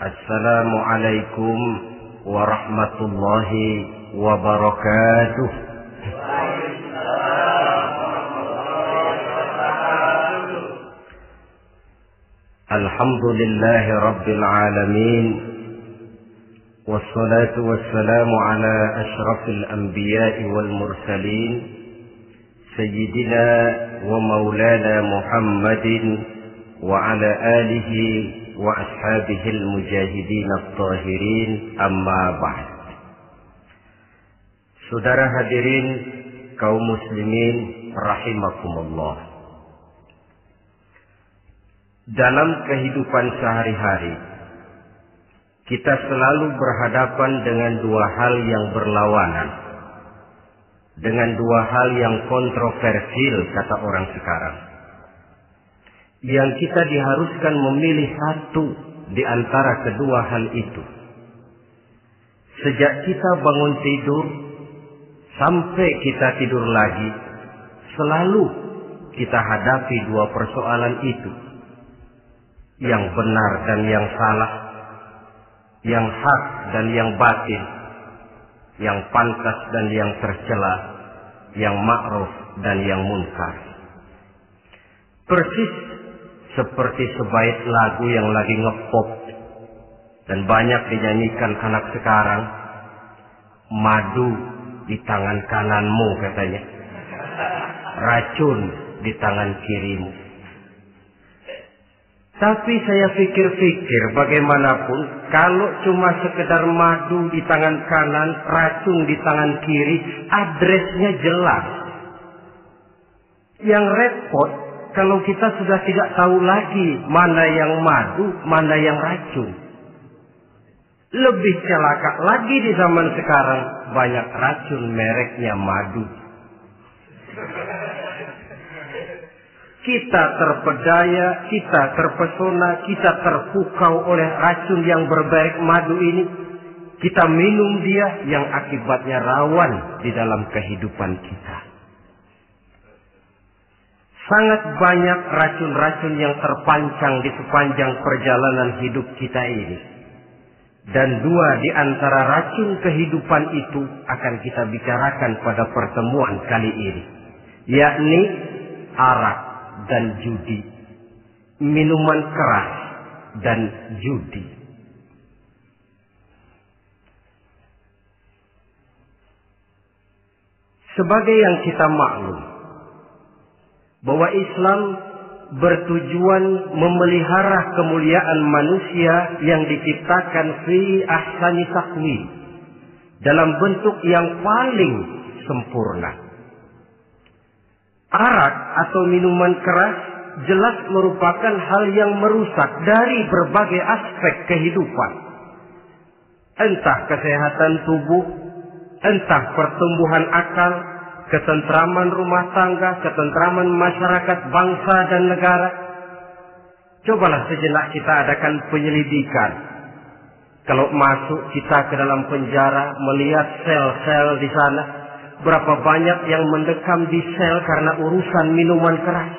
Assalamualaikum warahmatullahi wabarakatuh. Alhamdulillahi rabbil alamin. Wassalatu wassalamu ala ashrafil anbiya'i wal mursalin, sayyidina wa maulana Muhammadin wa ala alihi wa ashabihil mujahidin at-tahirin, amma ba'd. Saudara hadirin kaum muslimin rahimakumullah. Dalam kehidupan sehari-hari kita selalu berhadapan dengan dua hal yang berlawanan, dengan dua hal yang kontroversial kata orang sekarang, yang kita diharuskan memilih satu di antara kedua hal itu. Sejak kita bangun tidur sampai kita tidur lagi, selalu kita hadapi dua persoalan itu. Yang benar dan yang salah, yang hak dan yang batil, yang pantas dan yang tercela, yang ma'ruf dan yang munkar. Persis seperti sebaik lagu yang lagi ngepop dan banyak dinyanyikan anak sekarang, madu di tangan kananmu katanya, racun di tangan kirimu. Tapi saya pikir-pikir bagaimanapun, kalau cuma sekedar madu di tangan kanan, racun di tangan kiri, adresnya jelas. Yang repot kalau kita sudah tidak tahu lagi mana yang madu, mana yang racun. Lebih celaka lagi di zaman sekarang, banyak racun mereknya madu. Kita terpedaya, kita terpesona, kita terpukau oleh racun yang bermerek madu ini. Kita minum dia, yang akibatnya rawan di dalam kehidupan kita. Sangat banyak racun-racun yang terpancang di sepanjang perjalanan hidup kita ini. Dan dua di antara racun kehidupan itu akan kita bicarakan pada pertemuan kali ini, yakni arak dan judi, minuman keras dan judi. Sebagai yang kita maklum bahwa Islam bertujuan memelihara kemuliaan manusia yang diciptakan fi ahsani taqwim, dalam bentuk yang paling sempurna. Arak atau minuman keras jelas merupakan hal yang merusak dari berbagai aspek kehidupan. Entah kesehatan tubuh, entah pertumbuhan akal, ketentraman rumah tangga, ketentraman masyarakat, bangsa dan negara. Cobalah sejenak kita adakan penyelidikan. Kalau masuk kita ke dalam penjara, melihat sel-sel di sana, berapa banyak yang mendekam di sel karena urusan minuman keras.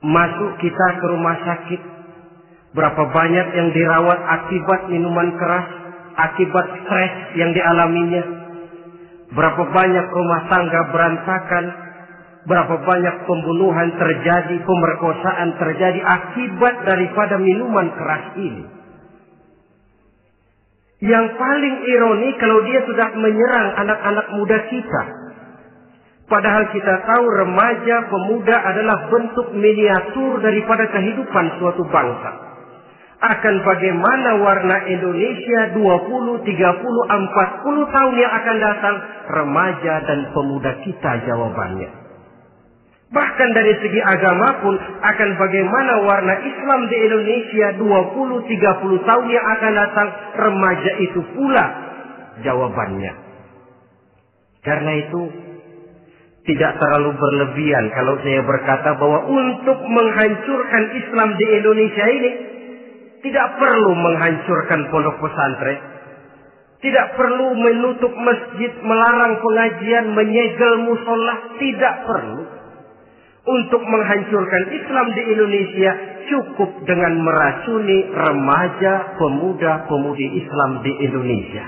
Masuk kita ke rumah sakit, berapa banyak yang dirawat akibat minuman keras, akibat stres yang dialaminya. Berapa banyak rumah tangga berantakan, berapa banyak pembunuhan terjadi, pemerkosaan terjadi akibat daripada minuman keras ini. Yang paling ironi kalau dia sudah menyerang anak-anak muda kita. Padahal kita tahu remaja, pemuda adalah bentuk miniatur daripada kehidupan suatu bangsa. Akan bagaimana warna Indonesia 20, 30, 40 tahun yang akan datang, remaja dan pemuda kita jawabannya. Bahkan dari segi agama pun, akan bagaimana warna Islam di Indonesia 20, 30 tahun yang akan datang, remaja itu pula jawabannya. Karena itu, tidak terlalu berlebihan kalau saya berkata bahwa untuk menghancurkan Islam di Indonesia ini, tidak perlu menghancurkan pondok pesantren, tidak perlu menutup masjid, melarang pengajian, menyegel musola, tidak perlu. Untuk menghancurkan Islam di Indonesia, cukup dengan meracuni remaja, pemuda-pemudi Islam di Indonesia.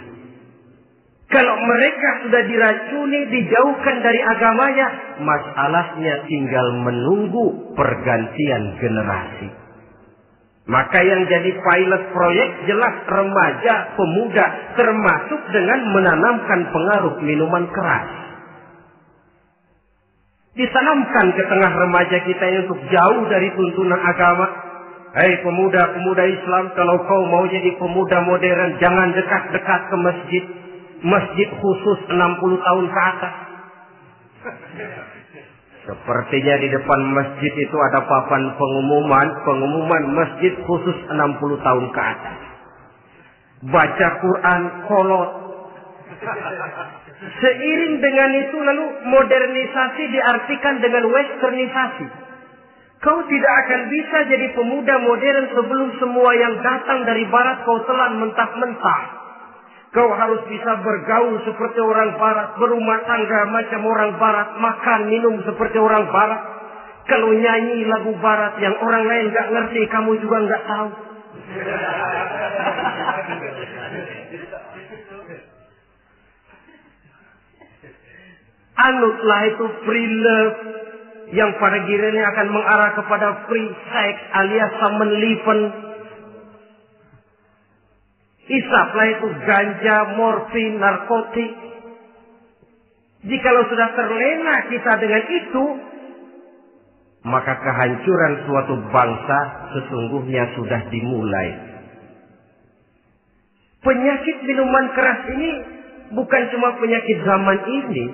Kalau mereka sudah diracuni, dijauhkan dari agamanya, masalahnya tinggal menunggu pergantian generasi. Maka yang jadi pilot proyek jelas remaja, pemuda, termasuk dengan menanamkan pengaruh minuman keras. Ditanamkan ke tengah remaja kita ini untuk jauh dari tuntunan agama. Hei pemuda-pemuda Islam, kalau kau mau jadi pemuda modern, jangan dekat-dekat ke masjid. Masjid khusus 60 tahun ke atas. Sepertinya di depan masjid itu ada papan pengumuman masjid khusus 60 tahun ke atas. Baca Quran kolot. Seiring dengan itu lalu modernisasi diartikan dengan westernisasi. Kau tidak akan bisa jadi pemuda modern sebelum semua yang datang dari barat kau telan mentah-mentah. Kau harus bisa bergaul seperti orang barat, berumah tangga macam orang barat, makan minum seperti orang barat. Kalau nyanyi lagu barat yang orang lain gak ngerti, kamu juga gak tahu. Anutlah itu free love yang pada gilirannya akan mengarah kepada free sex alias samenleven. Isaplah itu ganja, morfin, narkotik. Jikalau sudah terlena kita dengan itu, maka kehancuran suatu bangsa sesungguhnya sudah dimulai. Penyakit minuman keras ini bukan cuma penyakit zaman ini.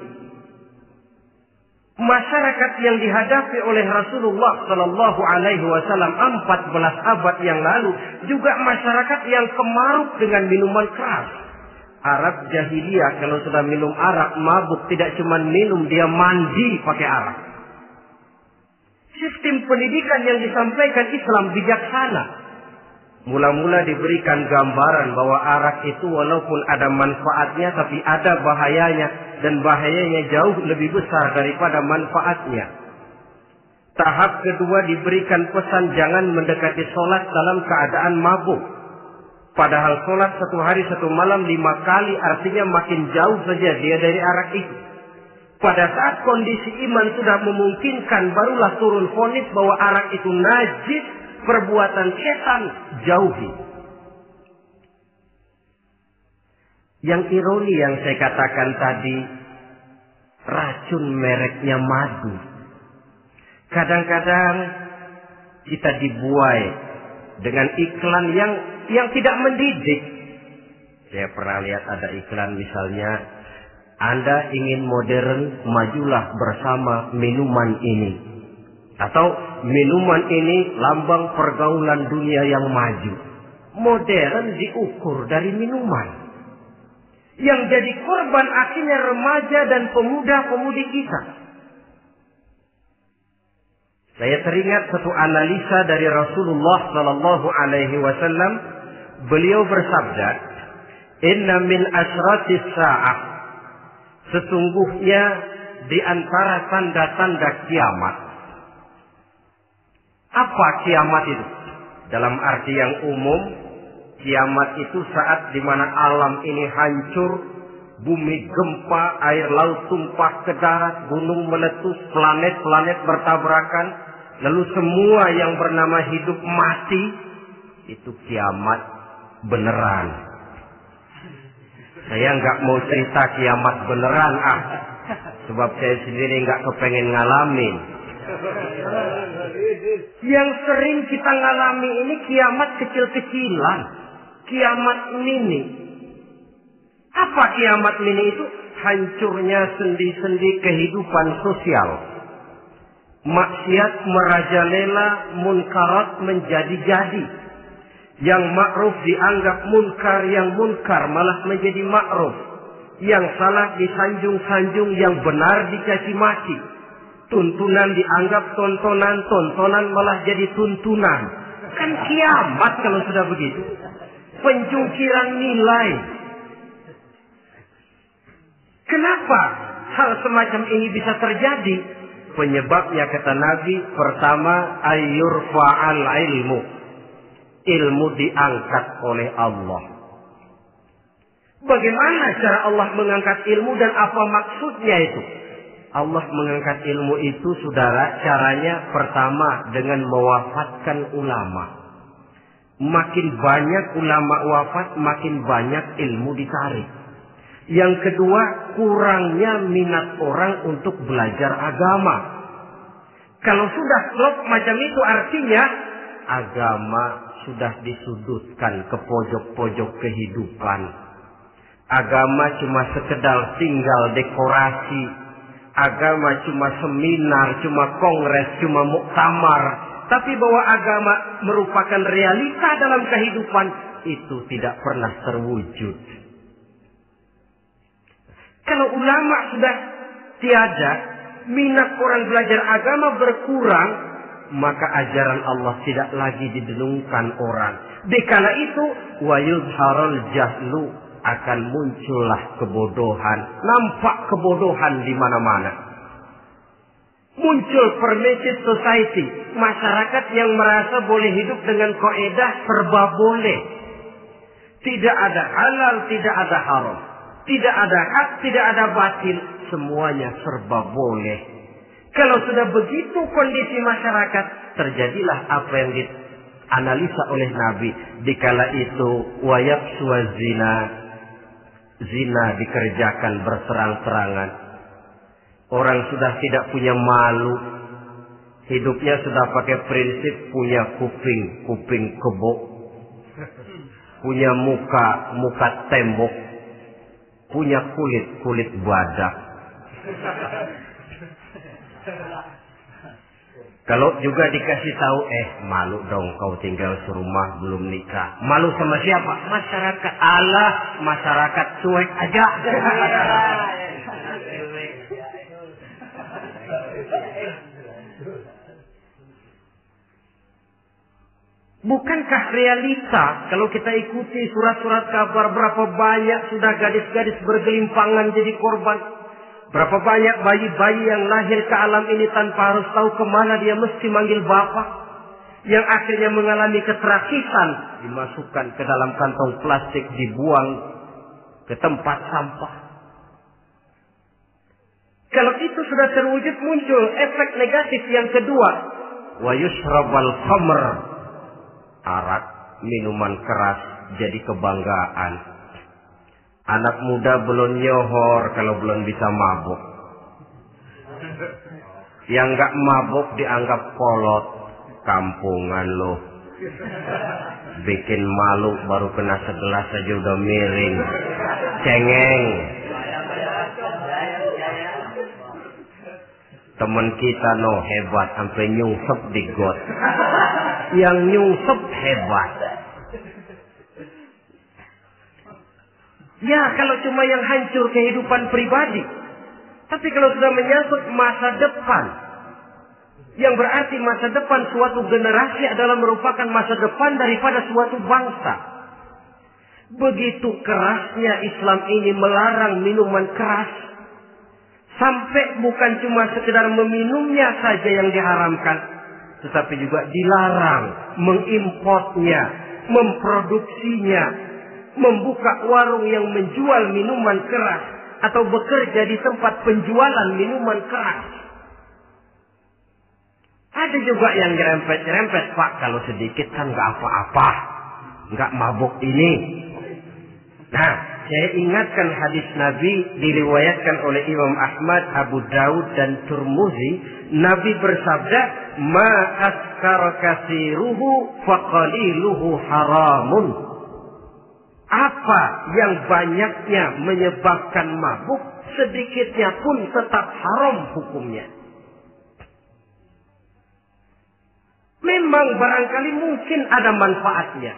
Masyarakat yang dihadapi oleh Rasulullah Sallallahu Alaihi Wasallam 14 abad yang lalu juga masyarakat yang kemaruk dengan minuman keras. Arab jahiliyah kalau sudah minum arak mabuk, tidak cuma minum, dia mandi pakai arak. Sistem pendidikan yang disampaikan Islam bijaksana. Mula-mula diberikan gambaran bahwa arak itu walaupun ada manfaatnya tapi ada bahayanya, dan bahayanya jauh lebih besar daripada manfaatnya. Tahap kedua diberikan pesan jangan mendekati sholat dalam keadaan mabuk. Padahal sholat 1 hari 1 malam 5 kali artinya makin jauh saja dia dari arak itu. Pada saat kondisi iman sudah memungkinkan barulah turun vonis bahwa arak itu najis, perbuatan setan, jauhi. Yang ironi yang saya katakan tadi, racun mereknya madu. Kadang-kadang kita dibuai dengan iklan yang tidak mendidik. Saya pernah lihat ada iklan misalnya, Anda ingin modern, majulah bersama minuman ini. Atau minuman ini lambang pergaulan dunia yang maju. Modern diukur dari minuman. Yang jadi korban akhirnya remaja dan pemuda-pemudi kita. Saya teringat satu analisa dari Rasulullah Sallallahu Alaihi Wasallam. Beliau bersabda, Inna min asratis sa'ah. Sesungguhnya di antara tanda-tanda kiamat. Apa kiamat itu? Dalam arti yang umum, kiamat itu saat di mana alam ini hancur, bumi gempa, air laut tumpah ke darat, gunung meletus, planet-planet bertabrakan, lalu semua yang bernama hidup mati. Itu kiamat beneran. Saya nggak mau cerita kiamat beneran, sebab saya sendiri nggak kepengen ngalamin. Yang sering kita ngalami ini kiamat kecil-kecilan, kiamat mini. Apa kiamat mini itu? Hancurnya sendi-sendi kehidupan sosial. Maksiat merajalela, munkarat menjadi-jadi. Yang ma'ruf dianggap munkar, yang munkar malah menjadi ma'ruf. Yang salah disanjung-sanjung, yang benar dicaci maki. Tuntunan dianggap tontonan, tontonan malah jadi tuntunan. Kan kiamat kalau sudah begitu. Penjungkiran nilai. Kenapa hal semacam ini bisa terjadi? Penyebabnya kata Nabi, pertama ayyurfa'al ilmu. Ilmu diangkat oleh Allah. Bagaimana cara Allah mengangkat ilmu dan apa maksudnya itu? Allah mengangkat ilmu itu, saudara, caranya pertama dengan mewafatkan ulama. Makin banyak ulama wafat, makin banyak ilmu ditarik. Yang kedua, kurangnya minat orang untuk belajar agama. Kalau sudah klop macam itu, artinya agama sudah disudutkan ke pojok-pojok kehidupan. Agama cuma sekedar tinggal dekorasi. Agama cuma seminar, cuma kongres, cuma muktamar. Tapi bahwa agama merupakan realita dalam kehidupan, itu tidak pernah terwujud. Kalau ulama sudah tiada, minat orang belajar agama berkurang, maka ajaran Allah tidak lagi didengungkan orang. Dikala itu, wa yuzharul jahlu, akan muncullah kebodohan. Nampak kebodohan di mana-mana. Muncul permissive society, masyarakat yang merasa boleh hidup dengan kaidah serba boleh. Tidak ada halal, tidak ada haram. Tidak ada hak, tidak ada batil. Semuanya serba boleh. Kalau sudah begitu kondisi masyarakat, terjadilah apa yang dianalisa oleh Nabi. Dikala itu, wayabsu zina. Zina dikerjakan berterang-terangan. Orang sudah tidak punya malu. Hidupnya sudah pakai prinsip punya kuping kebo. Punya muka tembok. Punya kulit badak. Kalau juga dikasih tahu, malu dong kau tinggal serumah belum nikah. Malu sama siapa? Masyarakat. Allah, masyarakat cuek aja. Bukankah realita kalau kita ikuti surat-surat kabar, berapa banyak sudah gadis-gadis bergelimpangan jadi korban? Berapa banyak bayi-bayi yang lahir ke alam ini tanpa harus tahu kemana dia mesti manggil bapak. Yang akhirnya mengalami keterakisan, dimasukkan ke dalam kantong plastik, dibuang ke tempat sampah. Kalau itu sudah terwujud, muncul efek negatif yang kedua. Wa yushrabal khamr. Arak, minuman keras jadi kebanggaan. Anak muda belum nyohor kalau belum bisa mabuk. Yang gak mabuk dianggap kolot. Kampungan loh. Bikin malu baru kena segelas aja udah miring. Cengeng. Temen kita hebat sampai nyungsep di got. Yang nyungsep hebat. Ya, kalau cuma yang hancur kehidupan pribadi. Tapi kalau sudah menyangkut masa depan, yang berarti masa depan suatu generasi adalah merupakan masa depan daripada suatu bangsa. Begitu kerasnya Islam ini melarang minuman keras. Sampai bukan cuma sekedar meminumnya saja yang diharamkan, tetapi juga dilarang mengimportnya, memproduksinya, membuka warung yang menjual minuman keras atau bekerja di tempat penjualan minuman keras. Ada juga yang nyerempet-nyerempet, Pak, kalau sedikit kan nggak apa-apa, nggak mabuk ini. Nah, saya ingatkan hadis Nabi diriwayatkan oleh Imam Ahmad, Abu Daud dan Tirmidzi. Nabi bersabda, "Ma askara katsiruhu faqaliluhu haramun." Apa yang banyaknya menyebabkan mabuk, sedikitnya pun tetap haram hukumnya. Memang barangkali mungkin ada manfaatnya,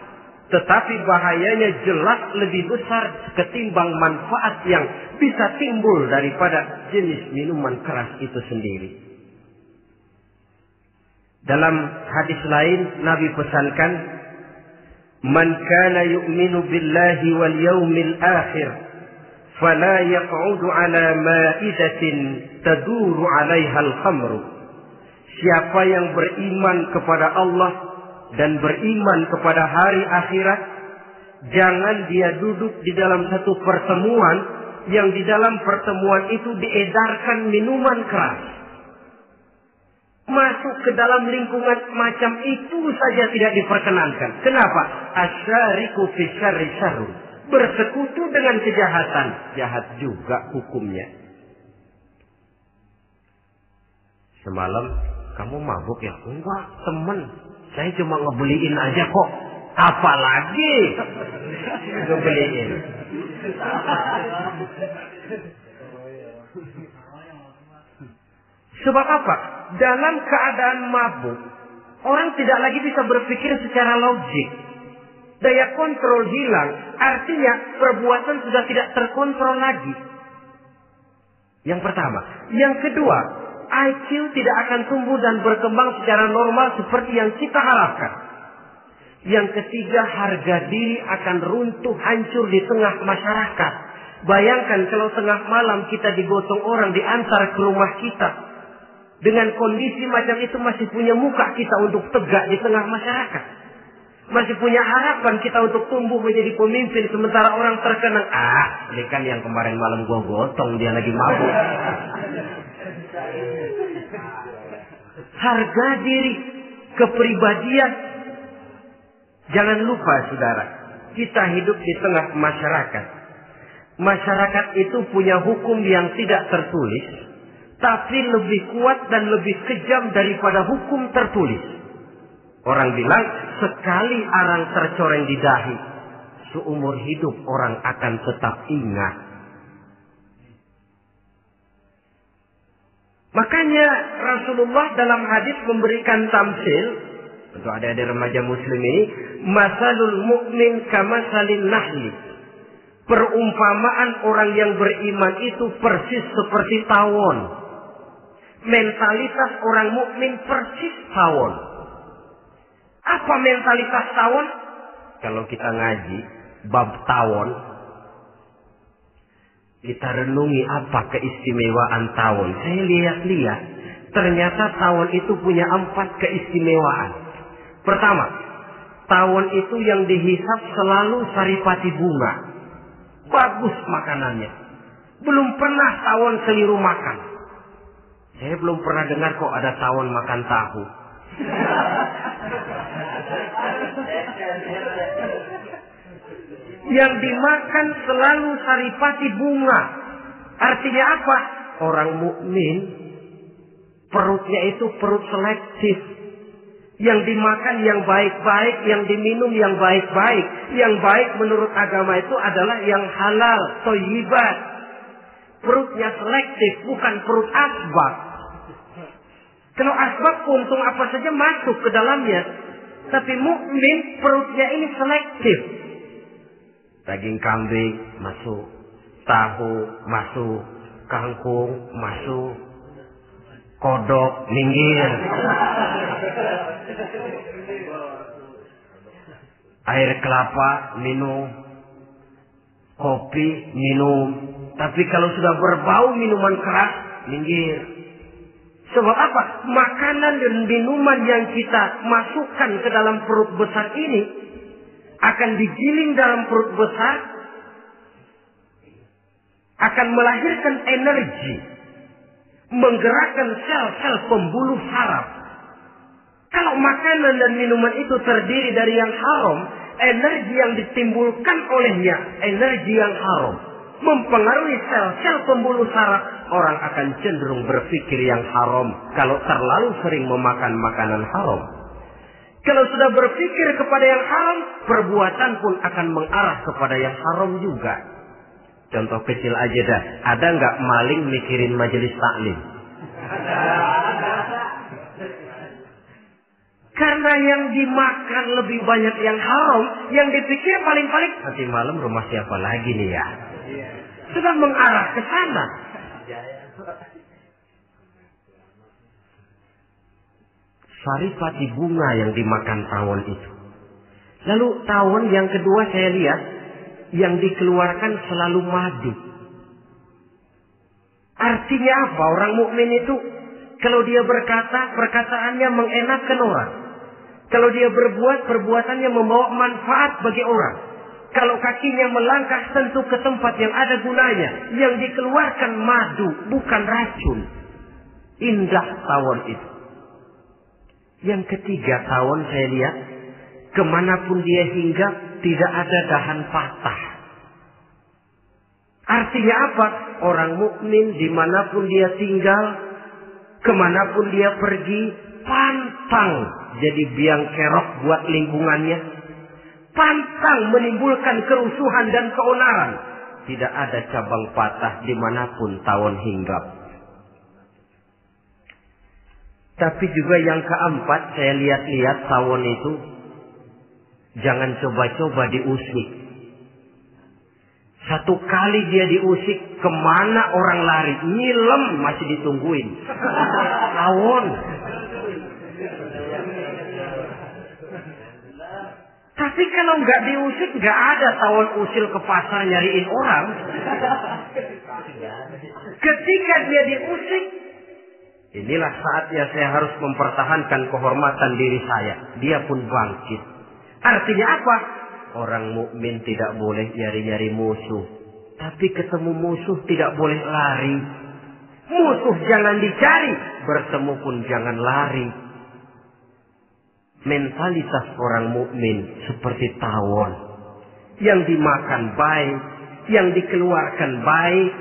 tetapi bahayanya jelas lebih besar ketimbang manfaat yang bisa timbul daripada jenis minuman keras itu sendiri. Dalam hadis lain Nabi pesankan, "Man kana yu'minu billahi wal yaumil akhir fala yaq'udu ala ma'idatin taduru 'alaiha al-khamru. Siapa yang beriman kepada Allah dan beriman kepada hari akhirat, jangan dia duduk di dalam satu pertemuan yang di dalam pertemuan itu diedarkan minuman keras. Masuk ke dalam lingkungan macam itu saja tidak diperkenankan. Kenapa? Asyariku fi syarri syarrun. Bersekutu dengan kejahatan, jahat juga hukumnya. Semalam kamu mabuk ya? Enggak, temen. Saya cuma ngebeliin aja kok. Apalagi ngebeliin. Sebab apa? Dalam keadaan mabuk, orang tidak lagi bisa berpikir secara logik. Daya kontrol hilang, artinya perbuatan sudah tidak terkontrol lagi. Yang pertama. Yang kedua, IQ tidak akan tumbuh dan berkembang secara normal seperti yang kita harapkan. Yang ketiga, harga diri akan runtuh hancur di tengah masyarakat. Bayangkan kalau tengah malam kita digotong orang diantar ke rumah kita. Dengan kondisi macam itu masih punya muka kita untuk tegak di tengah masyarakat. Masih punya harapan kita untuk tumbuh menjadi pemimpin. Sementara orang terkenang, ini kan yang kemarin malam gua gotong, dia lagi mabuk. Harga diri, kepribadian. Jangan lupa saudara, kita hidup di tengah masyarakat. Masyarakat itu punya hukum yang tidak tertulis, tapi lebih kuat dan lebih kejam daripada hukum tertulis. Orang bilang, sekali arang tercoreng di dahi, seumur hidup orang akan tetap ingat. Makanya Rasulullah dalam hadis memberikan tamsil untuk adik-adik remaja muslim ini, masalul mu'min kamasalin nahli. Perumpamaan orang yang beriman itu persis seperti tawon. Mentalitas orang mukmin persis tawon. Apa mentalitas tawon? Kalau kita ngaji bab tawon, kita renungi apa keistimewaan tawon. Saya lihat-lihat, ternyata tawon itu punya 4 keistimewaan. Pertama, tawon itu yang dihisap selalu saripati bunga. Bagus makanannya. Belum pernah tawon keliru makan. Saya belum pernah dengar kok ada tawon makan tahu. Yang dimakan selalu saripati bunga. Artinya apa? Orang mukmin perutnya itu perut selektif. Yang dimakan yang baik-baik, yang diminum yang baik-baik. Yang baik menurut agama itu adalah yang halal, thayyibat. Perutnya selektif, bukan perut asbab. Kalau asbab puntung apa saja masuk ke dalamnya. Tapi mukmin perutnya ini selektif. Daging kambing masuk, tahu masuk, kangkung masuk, kodok minggir. Air kelapa minum, kopi minum. Tapi kalau sudah berbau minuman keras, minggir. Sebab apa? Makanan dan minuman yang kita masukkan ke dalam perut besar ini akan digiling dalam perut besar, akan melahirkan energi, menggerakkan sel-sel pembuluh saraf. Kalau makanan dan minuman itu terdiri dari yang haram, energi yang ditimbulkan olehnya energi yang haram, mempengaruhi sel-sel pembuluh saraf. Orang akan cenderung berpikir yang haram kalau terlalu sering memakan makanan haram. Kalau sudah berpikir kepada yang haram, perbuatan pun akan mengarah kepada yang haram juga. Contoh kecil aja dah, ada nggak maling mikirin majelis taklim? Karena yang dimakan lebih banyak yang haram, yang dipikir paling-paling nanti malam rumah siapa lagi nih ya? Sudah mengarah ke sana. Saripati bunga yang dimakan tawon itu. Lalu tawon yang kedua saya lihat yang dikeluarkan selalu madu. Artinya apa orang mukmin itu? Kalau dia berkata, perkataannya mengenakan orang. Kalau dia berbuat, perbuatannya membawa manfaat bagi orang. Kalau kakinya melangkah tentu ke tempat yang ada gunanya. Yang dikeluarkan madu, bukan racun. Indah tawon itu. Yang ketiga tawon saya lihat, kemanapun dia hinggap, tidak ada dahan patah. Artinya apa? Orang mukmin dimanapun dia tinggal, kemanapun dia pergi, pantang jadi biang kerok buat lingkungannya. Pantang menimbulkan kerusuhan dan keonaran. Tidak ada cabang patah dimanapun tawon hinggap. Tapi juga yang keempat, saya lihat-lihat tawon itu, jangan coba-coba diusik. Satu kali dia diusik, kemana orang lari? Nyilem masih ditungguin. Tawon. Tapi kalau nggak diusik, nggak ada tawon usil ke pasar nyariin orang. Ketika dia diusik, inilah saatnya saya harus mempertahankan kehormatan diri saya. Dia pun bangkit. Artinya apa? Orang mukmin tidak boleh nyari-nyari musuh. Tapi ketemu musuh tidak boleh lari. Musuh jangan dicari. Bertemu pun jangan lari. Mentalitas orang mukmin seperti tawon. Yang dimakan baik. Yang dikeluarkan baik.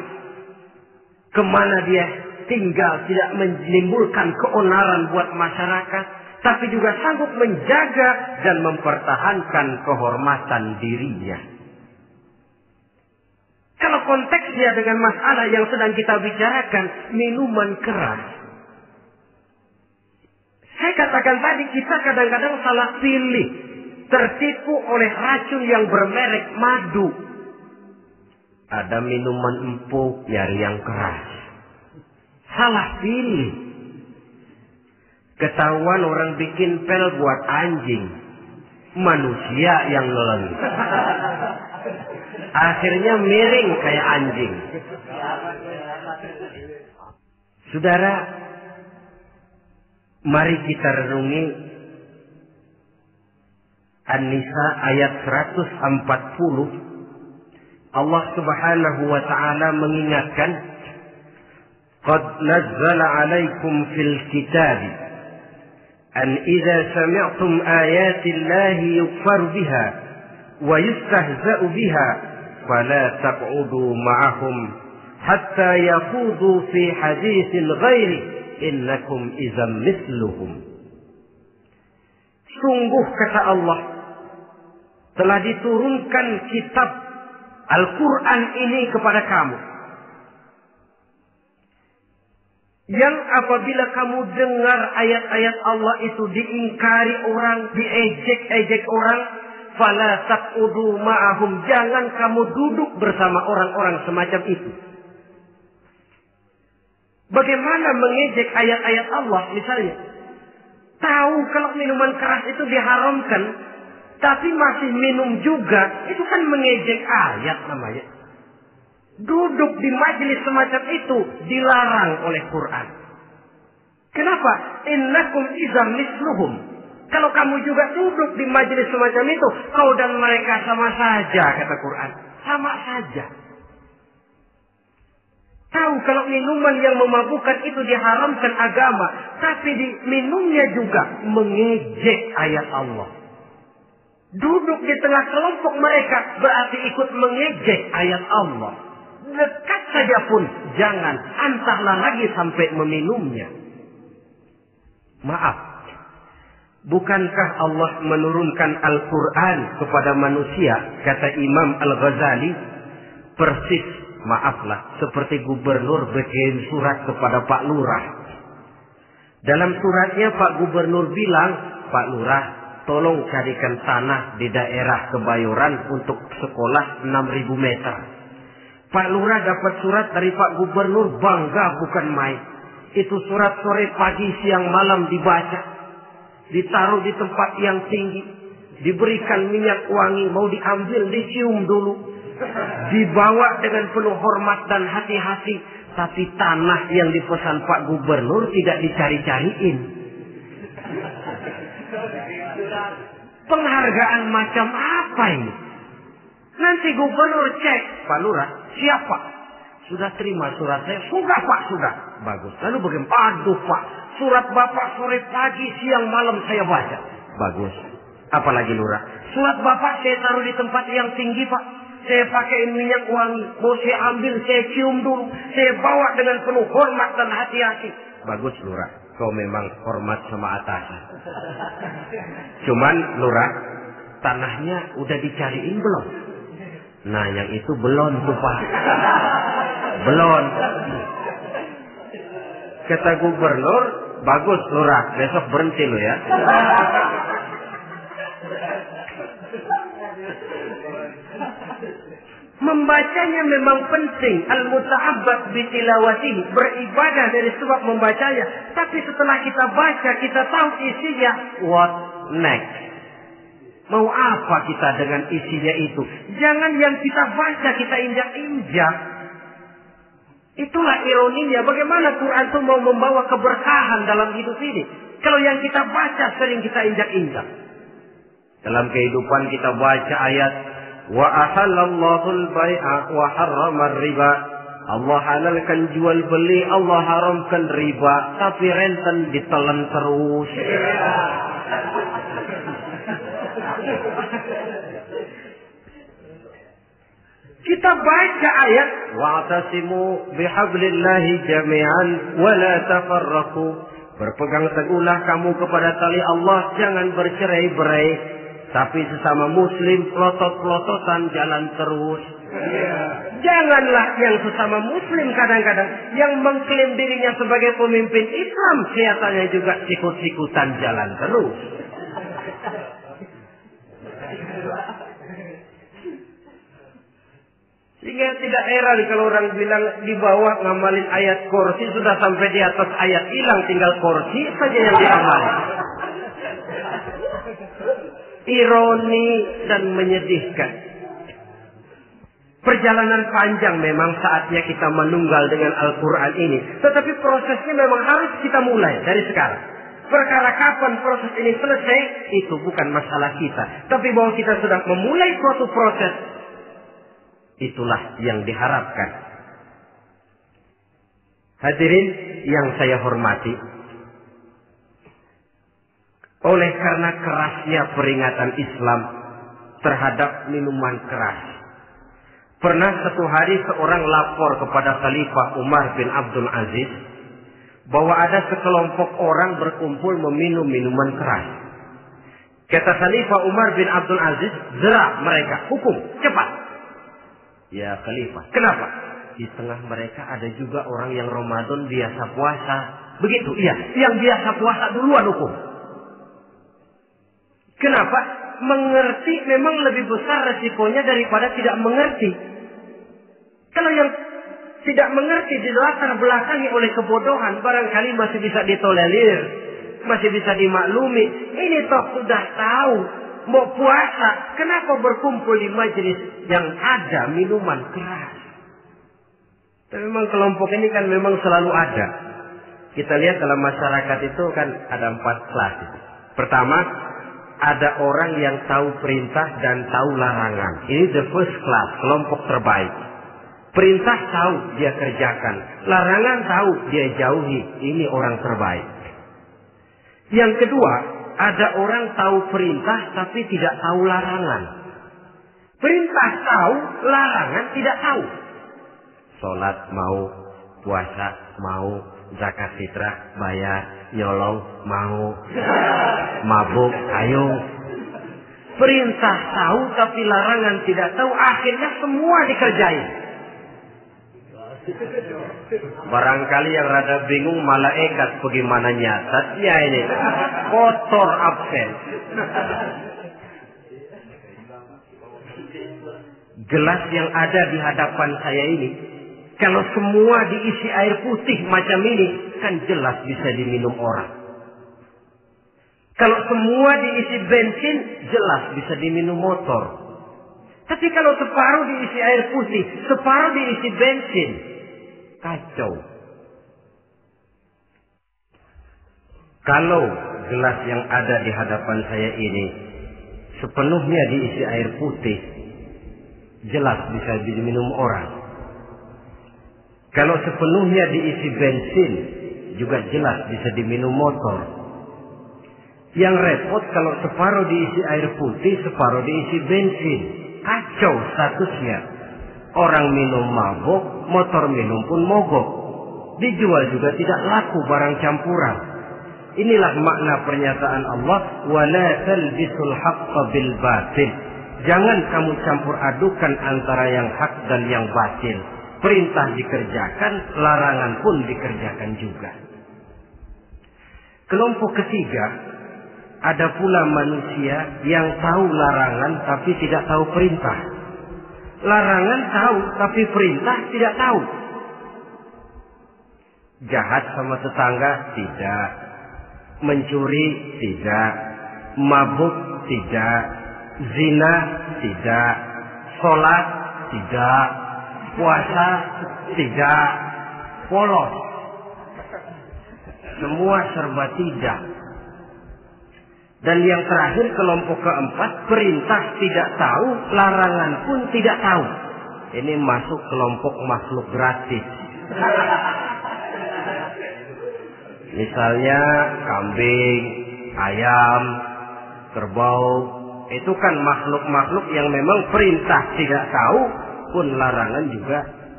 Kemana dia tinggal tidak menimbulkan keonaran buat masyarakat. Tapi juga sanggup menjaga dan mempertahankan kehormatan dirinya. Kalau konteksnya dengan masalah yang sedang kita bicarakan, minuman keras. Saya katakan tadi, kita kadang-kadang salah pilih. Tertipu oleh racun yang bermerek madu. Ada minuman empuk, nyari yang keras. Salah pilih. Ketahuan orang bikin pel buat anjing. Manusia yang nelen. Akhirnya miring kayak anjing. Saudara, mari kita renungi An-Nisa ayat 140. Allah Subhanahu wa ta'ala mengingatkan, "Qad nazzala 'alaikum fil kitabi an idza sami'tum ayati Allahi yukfaru biha wa yustahza'u biha fala taq'udu ma'ahum hatta yaqudu fi haditsin ghairi innakum idzam mithluhum." Sungguh kata Allah, telah diturunkan kitab Al-Quran ini kepada kamu, yang apabila kamu dengar ayat-ayat Allah itu diingkari orang, diejek-ejek orang, fala taqudu ma'ahum, jangan kamu duduk bersama orang-orang semacam itu. Bagaimana mengejek ayat-ayat Allah? Misalnya, tahu kalau minuman keras itu diharamkan, tapi masih minum juga, itu kan mengejek ayat namanya. Duduk di majelis semacam itu dilarang oleh Quran. Kenapa? Innakum idzam mithluhum. Kalau kamu juga duduk di majelis semacam itu, kau dan mereka sama saja, kata Quran. Sama saja. Tahu kalau minuman yang memabukkan itu diharamkan agama, tapi minumnya juga mengejek ayat Allah. Duduk di tengah kelompok mereka berarti ikut mengejek ayat Allah. Dekat saja pun jangan, entahlah lagi sampai meminumnya. Maaf, bukankah Allah menurunkan Al-Quran kepada manusia, kata Imam Al-Ghazali, persis, maaflah, seperti gubernur berkirim surat kepada Pak Lurah. Dalam suratnya Pak Gubernur bilang, Pak Lurah, tolong carikan tanah di daerah Kebayoran untuk sekolah 6.000 meter. Pak Lurah dapat surat dari Pak Gubernur, bangga bukan main. Itu surat sore, pagi, siang, malam dibaca. Ditaruh di tempat yang tinggi. Diberikan minyak wangi, mau diambil, dicium dulu. Dibawa dengan penuh hormat dan hati-hati. Tapi tanah yang dipesan Pak Gubernur tidak dicari-cariin. Penghargaan macam apa ini? Nanti Gubernur cek, Pak Lurah, siapa? Sudah terima surat saya? Sudah Pak, sudah. Bagus. Lalu bagaimana? Aduh Pak, surat Bapak sore pagi siang malam saya baca. Bagus. Apalagi Lurah? Surat Bapak saya taruh di tempat yang tinggi Pak. Saya pakai minyak wangi. Mau saya ambil, saya cium dulu. Saya bawa dengan penuh hormat dan hati-hati. Bagus Lurah. Kau memang hormat sama atasan. Cuman Lurah, tanahnya udah dicariin belum? Nah yang itu belum tuh Pak. Belum. Kata Gubernur, bagus Lurah. Besok berhenti lo ya. Membacanya memang penting. Al-muta'abbad bitilawatihi. Beribadah dari sebab membacanya. Tapi setelah kita baca, kita tahu isinya. What next? Mau apa kita dengan isinya itu? Jangan yang kita baca, kita injak-injak. Itulah ironinya. Bagaimana Quran itu mau membawa keberkahan dalam hidup ini. Kalau yang kita baca sering kita injak-injak. Dalam kehidupan kita baca ayat. Wa ahallallahu al-bai'a wa harrama riba. Allah halalkan jual beli, Allah haramkan riba, tapi renten ditelan terus. Kita baca ayat wa'tasimu bihablillahi jami'an wa la tafarraqu. Berpegang teguhlah kamu kepada tali Allah, jangan bercerai-berai. Tapi sesama muslim pelotot-pelototan jalan terus. Janganlah yang sesama muslim kadang-kadang yang mengklaim dirinya sebagai pemimpin Islam kelihatannya juga sikut-sikutan jalan terus. Sehingga tidak heran kalau orang bilang di bawah ngamalin ayat kursi sudah sampai di atas ayat hilang, tinggal kursi saja yang diamalin. Ironi dan menyedihkan. Perjalanan panjang memang saatnya kita menunggal dengan Al-Quran ini. Tetapi prosesnya memang harus kita mulai dari sekarang. Perkara kapan proses ini selesai, itu bukan masalah kita. Tapi bahwa kita sudah memulai suatu proses, itulah yang diharapkan. Hadirin yang saya hormati. Oleh karena kerasnya peringatan Islam terhadap minuman keras. Pernah satu hari seorang lapor kepada Khalifah Umar bin Abdul Aziz bahwa ada sekelompok orang berkumpul meminum minuman keras. Kata Khalifah Umar bin Abdul Aziz, "Zera mereka, hukum, cepat." Ya Khalifah, kenapa? Di tengah mereka ada juga orang yang Ramadan biasa puasa. Begitu, iya, yang biasa puasa duluan hukum. Kenapa? Mengerti memang lebih besar resikonya daripada tidak mengerti. Kalau yang tidak mengerti dilatar belakangi oleh kebodohan, barangkali masih bisa ditolerir, masih bisa dimaklumi. Ini toh sudah tahu mau puasa, kenapa berkumpul di majelis yang ada minuman keras? Tapi memang kelompok ini kan memang selalu ada. Kita lihat dalam masyarakat itu kan ada 4 kelas. Pertama, ada orang yang tahu perintah dan tahu larangan. Ini the first class, kelompok terbaik. Perintah tahu dia kerjakan, larangan tahu dia jauhi. Ini orang terbaik. Yang kedua, ada orang tahu perintah tapi tidak tahu larangan. Perintah tahu, larangan tidak tahu. Sholat mau, puasa mau, zakat fitrah bayar, nyolong mau, mabuk ayo. Perintah tahu tapi larangan tidak tahu, akhirnya semua dikerjain. Barangkali yang rada bingung malaikat bagaimana nyatatnya ini. Kotor absen. Gelas yang ada di hadapan saya ini, kalau semua diisi air putih macam ini, kan jelas bisa diminum orang. Kalau semua diisi bensin, jelas bisa diminum motor. Tapi kalau separuh diisi air putih, separuh diisi bensin, kacau. Kalau gelas yang ada di hadapan saya ini sepenuhnya diisi air putih, jelas bisa diminum orang. Kalau sepenuhnya diisi bensin, juga jelas bisa diminum motor. Yang repot kalau separuh diisi air putih, separuh diisi bensin. Kacau statusnya. Orang minum mabok, motor minum pun mogok. Dijual juga tidak laku barang campuran. Inilah makna pernyataan Allah, wala talbisul haqqa bil batil. Jangan kamu campur adukan antara yang hak dan yang batil. Perintah dikerjakan, larangan pun dikerjakan juga. Kelompok ketiga, ada pula manusia yang tahu larangan tapi tidak tahu perintah. Larangan tahu tapi perintah tidak tahu. Jahat sama tetangga tidak. Mencuri tidak. Mabuk tidak. Zina tidak. Sholat tidak. Puasa tidak. Polos. Semua serba tidak. Dan yang terakhir kelompok keempat, perintah tidak tahu, larangan pun tidak tahu. Ini masuk kelompok makhluk gratis. Misalnya kambing, ayam, kerbau, itu kan makhluk-makhluk yang memang perintah tidak tahu, pun larangan juga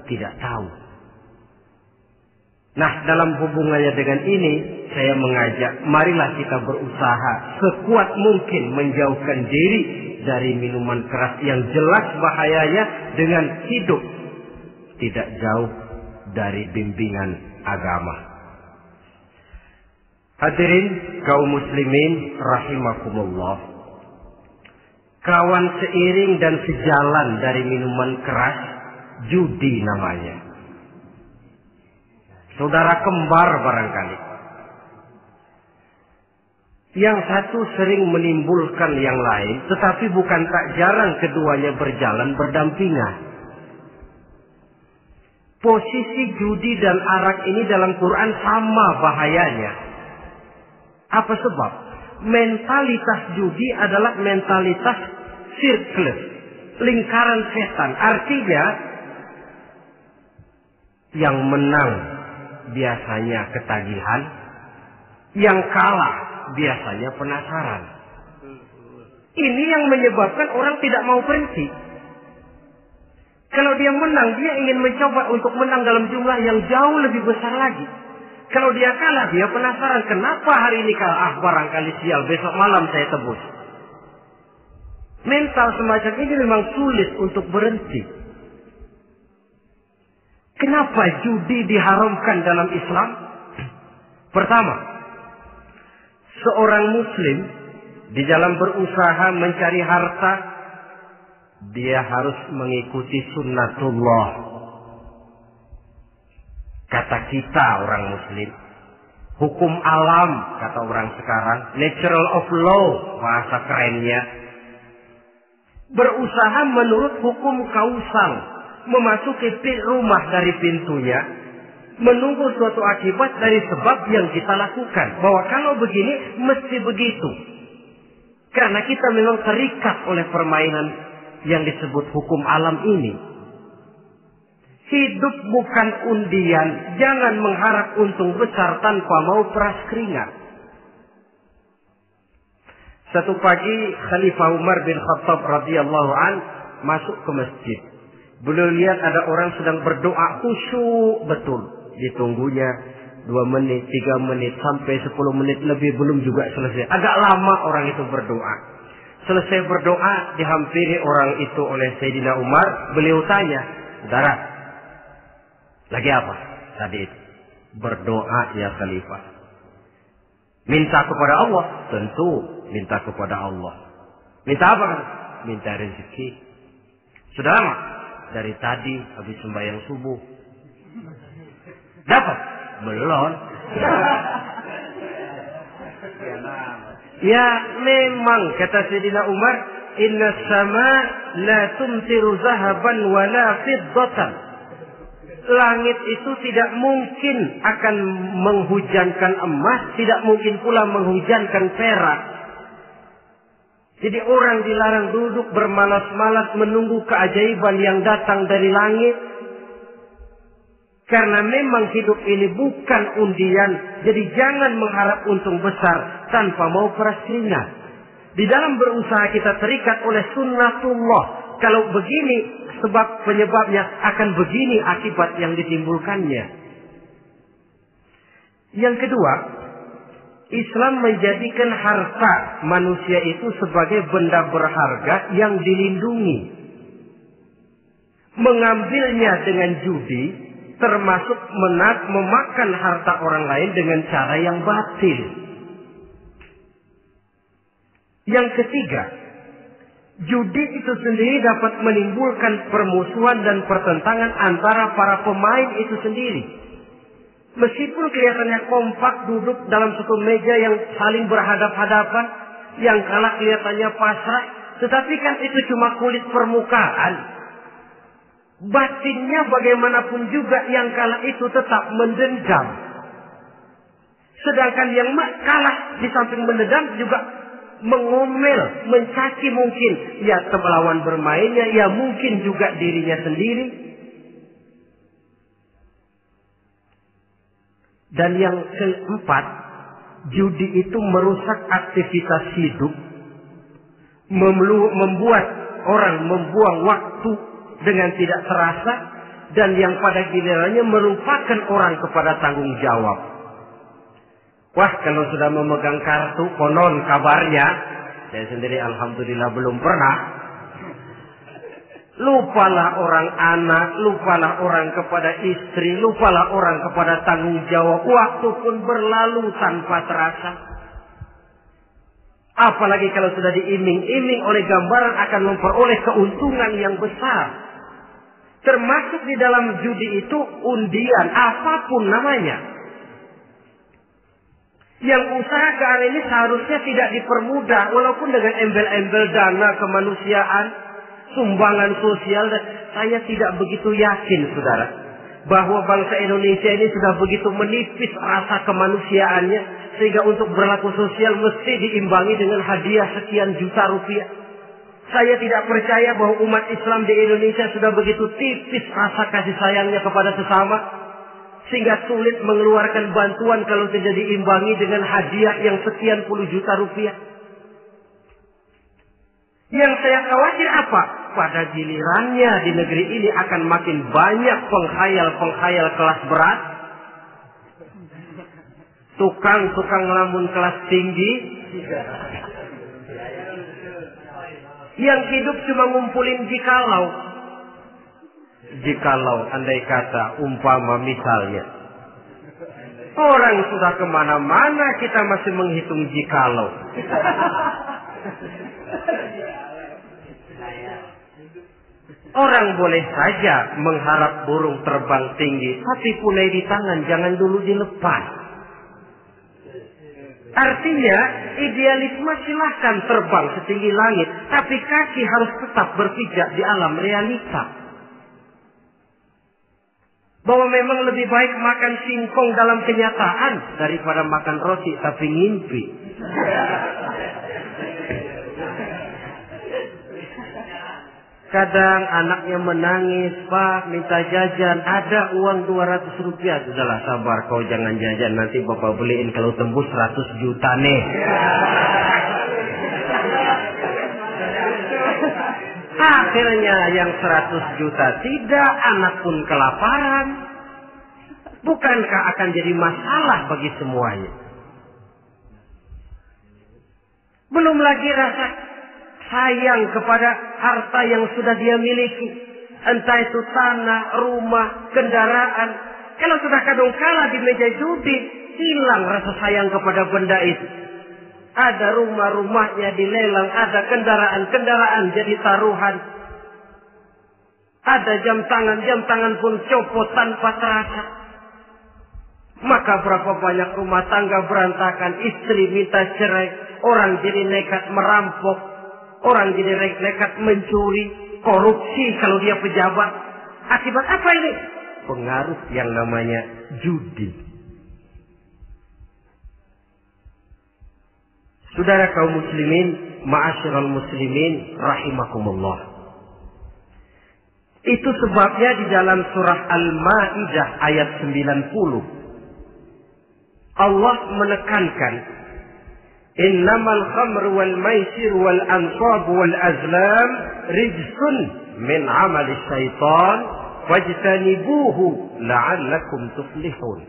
tidak tahu. Nah, dalam hubungannya dengan ini, saya mengajak, marilah kita berusaha sekuat mungkin menjauhkan diri dari minuman keras yang jelas bahayanya dengan hidup tidak jauh dari bimbingan agama. Hadirin kaum muslimin rahimakumullah. Kawan seiring dan sejalan dari minuman keras, judi namanya. Saudara kembar barangkali. Yang satu sering menimbulkan yang lain, tetapi bukan tak jarang keduanya berjalan berdampingan. Posisi judi dan arak ini dalam Quran sama bahayanya. Apa sebab? Mentalitas judi adalah mentalitas sirkel, lingkaran setan. Artinya, yang menang biasanya ketagihan, yang kalah biasanya penasaran. Ini yang menyebabkan orang tidak mau berhenti. Kalau dia menang, dia ingin mencoba untuk menang dalam jumlah yang jauh lebih besar lagi. Kalau dia kalah, dia penasaran, kenapa hari ini kalah? Barangkali sial, besok malam saya tebus. Mental semacam ini memang sulit untuk berhenti. Kenapa judi diharamkan dalam Islam? Pertama, seorang muslim di dalam berusaha mencari harta, dia harus mengikuti sunnatullah. Kata kita orang muslim, hukum alam kata orang sekarang, natural of law bahasa kerennya. Berusaha menurut hukum kausal, memasuki rumah dari pintunya, menunggu suatu akibat dari sebab yang kita lakukan. Bahwa kalau begini, mesti begitu. Karena kita memang terikat oleh permainan yang disebut hukum alam ini. Hidup bukan undian, jangan mengharap untung besar tanpa mau peras keringat. Satu pagi Khalifah Umar bin Khattab radhiyallahu an masuk ke masjid. Beliau lihat ada orang sedang berdoa khusyuk betul. Ditunggunya 2 menit, 3 menit, sampai 10 menit lebih belum juga selesai. Agak lama orang itu berdoa. Selesai berdoa, dihampiri orang itu oleh Sayyidina Umar. Beliau tanya, saudara, lagi apa tadi itu? Berdoa ya Khalifah. Minta kepada Allah? Tentu minta kepada Allah. Minta apa kan? Minta rezeki. Sudah lama? Dari tadi habis sembahyang subuh. Dapat? Belum. Ya memang kata Sayyidina Umar, inna sama la tumtiru zahaban wala fiddatan. Langit itu tidak mungkin akan menghujankan emas, tidak mungkin pula menghujankan perak. Jadi orang dilarang duduk bermalas-malas menunggu keajaiban yang datang dari langit. Karena memang hidup ini bukan undian. Jadi jangan mengharap untung besar tanpa mau peras keringat. Di dalam berusaha kita terikat oleh sunnatullah. Kalau begini sebab penyebabnya, akan begini akibat yang ditimbulkannya. Yang kedua, Islam menjadikan harta manusia itu sebagai benda berharga yang dilindungi. Mengambilnya dengan judi termasuk memakan harta orang lain dengan cara yang batil. Yang ketiga, judi itu sendiri dapat menimbulkan permusuhan dan pertentangan antara para pemain itu sendiri. Meskipun kelihatannya kompak duduk dalam satu meja yang saling berhadap-hadapan, yang kalah kelihatannya pasrah, tetapi kan itu cuma kulit permukaan. Batinnya bagaimanapun juga yang kalah itu tetap mendendam. Sedangkan yang kalah di samping mendendam juga mengomel, mencaci mungkin. Ya lawan bermainnya, ya mungkin juga dirinya sendiri. Dan yang keempat, judi itu merusak aktivitas hidup. Membuat orang membuang waktu dengan tidak terasa, dan yang pada gilirannya merupakan orang kepada tanggung jawab. Wah, kalau sudah memegang kartu, konon kabarnya, saya sendiri alhamdulillah belum pernah, lupalah orang anak, lupalah orang kepada istri, lupalah orang kepada tanggung jawab. Waktu pun berlalu tanpa terasa. Apalagi kalau sudah diiming-iming oleh gambaran akan memperoleh keuntungan yang besar. Termasuk di dalam judi itu undian, apapun namanya. Yang usaha ke arah ini seharusnya tidak dipermudah, walaupun dengan embel-embel dana kemanusiaan, sumbangan sosial. Saya tidak begitu yakin, saudara, bahwa bangsa Indonesia ini sudah begitu menipis rasa kemanusiaannya, sehingga untuk berlaku sosial mesti diimbangi dengan hadiah sekian juta rupiah. Saya tidak percaya bahwa umat Islam di Indonesia sudah begitu tipis rasa kasih sayangnya kepada sesama, sehingga sulit mengeluarkan bantuan kalau tidak diimbangi dengan hadiah yang sekian puluh juta rupiah. Yang saya khawatir apa? Pada gilirannya di negeri ini akan makin banyak penghayal-penghayal kelas berat, tukang-tukang lamun kelas tinggi, yang hidup cuma ngumpulin jikalau andai kata umpama misalnya orang sudah kemana-mana kita masih menghitung jikalau. Orang boleh saja mengharap burung terbang tinggi, tapi punai di tangan jangan dulu dilepas. Artinya, idealisme silahkan terbang setinggi langit, tapi kaki harus tetap berpijak di alam realita. Bahwa memang lebih baik makan singkong dalam kenyataan daripada makan roti tapi ngimpi. Kadang anaknya menangis, Pak minta jajan, ada uang 200 rupiah. Sudahlah sabar, kau jangan jajan, nanti bapak beliin kalau tembus 100 juta nih. Akhirnya yang 100 juta tidak, anak pun kelaparan. Bukankah akan jadi masalah bagi semuanya? Belum lagi rasa sayang kepada harta yang sudah dia miliki. Entah itu tanah, rumah, kendaraan. Kalau sudah kadangkala di meja judi, hilang rasa sayang kepada benda itu. Ada rumah-rumahnya dilelang, ada kendaraan-kendaraan jadi taruhan. Ada jam tangan pun copot tanpa terasa. Maka berapa banyak rumah tangga berantakan, istri minta cerai, orang jadi nekat merampok, orang jadi nekat mencuri, korupsi kalau dia pejabat. Akibat apa ini? pengaruh yang namanya judi. Saudara kaum muslimin, ma'asyiral muslimin rahimakumullah. Itu sebabnya di dalam surah Al-Maidah ayat 90 Allah menekankan, innamal khamru wal maisir wal ansab wal azlam rijsun min amali syaitan fajtanibuhu la'allakum tuflihun.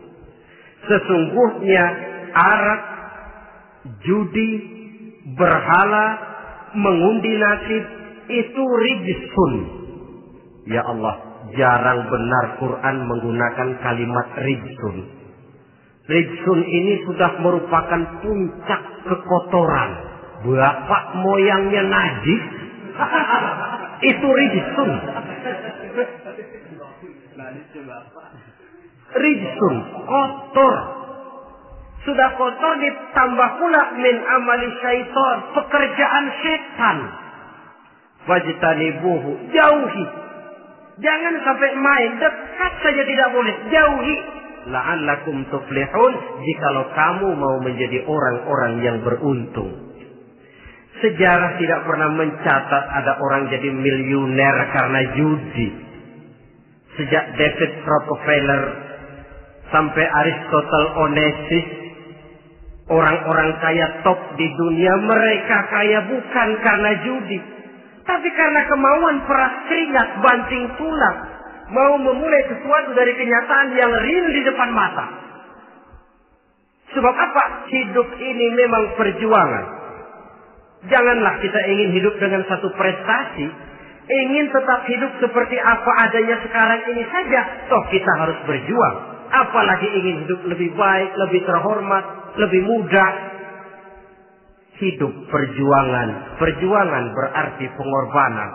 Sesungguhnya arak, judi, berhala, mengundi nasib itu rijsun. Ya Allah, jarang benar Quran menggunakan kalimat rijsun. Rijsun ini sudah merupakan puncak kekotoran. Bapak moyangnya najis, itu rijsun. Rijsun, kotor. Sudah kotor ditambah pula min amali syaitan, pekerjaan setan. Wajtanibuhu, jauhi. Jangan sampai main, dekat saja tidak boleh, jauhi. La'allakum tuflihun, jikalau kamu mau menjadi orang-orang yang beruntung. Sejarah tidak pernah mencatat ada orang jadi miliuner karena judi. Sejak David Rockefeller sampai Aristotle Onassis, orang-orang kaya top di dunia, mereka kaya bukan karena judi, tapi karena kemauan peras keringat banting tulang, mau memulai sesuatu dari kenyataan yang real di depan mata. Sebab apa? Hidup ini memang perjuangan. Janganlah kita ingin hidup dengan satu prestasi, ingin tetap hidup seperti apa adanya sekarang ini saja, toh kita harus berjuang. Apalagi ingin hidup lebih baik, lebih terhormat, lebih mudah. Hidup perjuangan. Perjuangan berarti pengorbanan.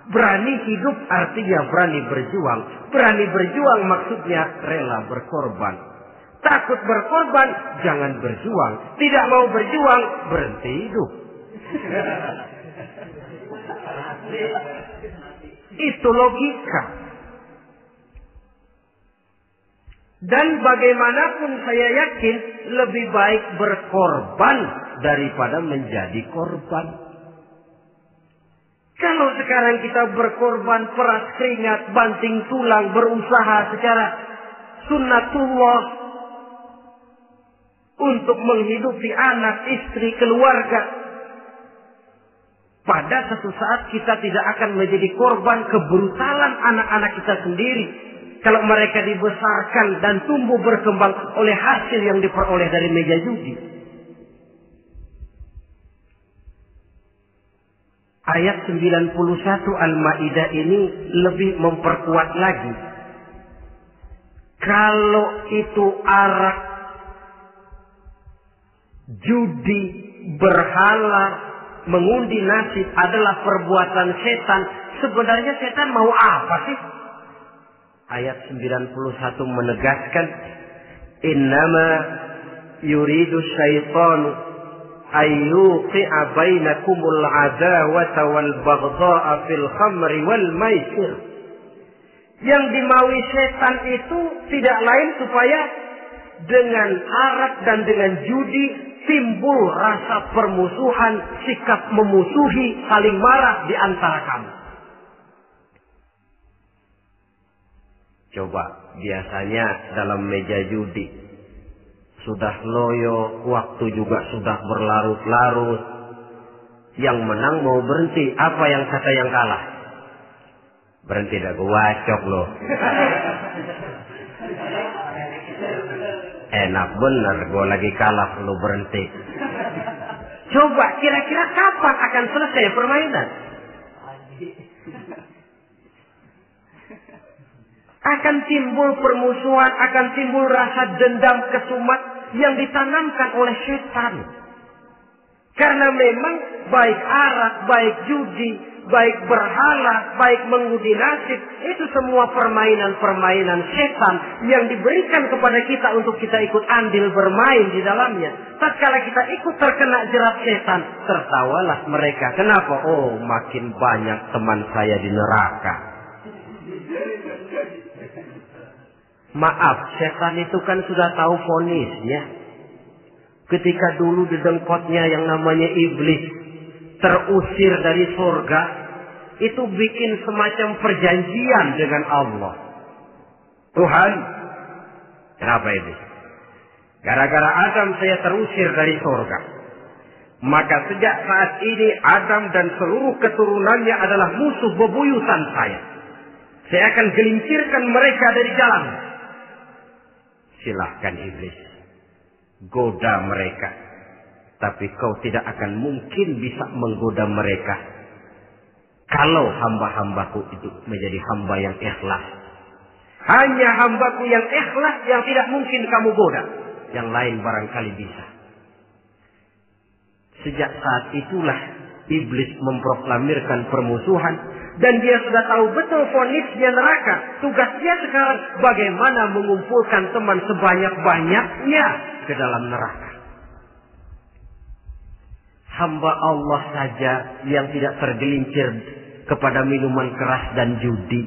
Berani hidup artinya berani berjuang. Berani berjuang maksudnya rela berkorban. Takut berkorban, jangan berjuang. Tidak mau berjuang, berhenti hidup. Itu logika. Dan bagaimanapun saya yakin lebih baik berkorban daripada menjadi korban. Kalau sekarang kita berkorban, peras keringat, banting tulang, berusaha secara sunnatullah untuk menghidupi anak, istri, keluarga, pada satu saat kita tidak akan menjadi korban kebrutalan anak-anak kita sendiri. Kalau mereka dibesarkan dan tumbuh berkembang oleh hasil yang diperoleh dari meja judi. Ayat 91 Al-Maidah ini lebih memperkuat lagi. Kalau itu arak, judi, berhala, mengundi nasib adalah perbuatan setan, sebenarnya setan mau apa sih? Ayat 91 menegaskan, innama yuridu syaitanu ayyuqi'a bainakumul adawata wal baghdha'a fil khamri wal maisir. Yang dimaui setan itu tidak lain supaya dengan arak dan dengan judi timbul rasa permusuhan, sikap memusuhi, saling marah di antara kamu. Coba, biasanya dalam meja judi sudah loyo, waktu juga sudah berlarut-larut. Yang menang mau berhenti, apa yang kata yang kalah? Berhenti dah, gue wacok loh. Enak bener, gue lagi kalah, lu berhenti. Coba, kira-kira kapan akan selesai permainan? Akan timbul permusuhan, akan timbul rasa dendam, kesumat yang ditanamkan oleh setan. Karena memang baik arak, baik judi, baik berhala, baik mengundi nasib, itu semua permainan-permainan setan yang diberikan kepada kita untuk kita ikut andil bermain di dalamnya. Tatkala kita ikut terkena jerat setan, tertawalah mereka. Kenapa? Oh, makin banyak teman saya di neraka. Maaf, setan itu kan sudah tahu vonisnya. Ketika dulu di dengkotnya yang namanya iblis terusir dari surga, itu bikin semacam perjanjian dengan Allah. Tuhan, kenapa ini? Gara-gara Adam saya terusir dari surga. Maka sejak saat ini Adam dan seluruh keturunannya adalah musuh bebuyutan saya. Saya akan gelincirkan mereka dari jalan. Silahkan iblis, goda mereka. Tapi kau tidak akan mungkin bisa menggoda mereka kalau hamba-hambaku itu menjadi hamba yang ikhlas. Hanya hambaku yang ikhlas yang tidak mungkin kamu goda. Yang lain barangkali bisa. Sejak saat itulah iblis memproklamirkan permusuhan. Dan dia sudah tahu betul vonisnya neraka. Tugas dia sekarang bagaimana mengumpulkan teman sebanyak-banyaknya ke dalam neraka. Hamba Allah saja yang tidak tergelincir kepada minuman keras dan judi.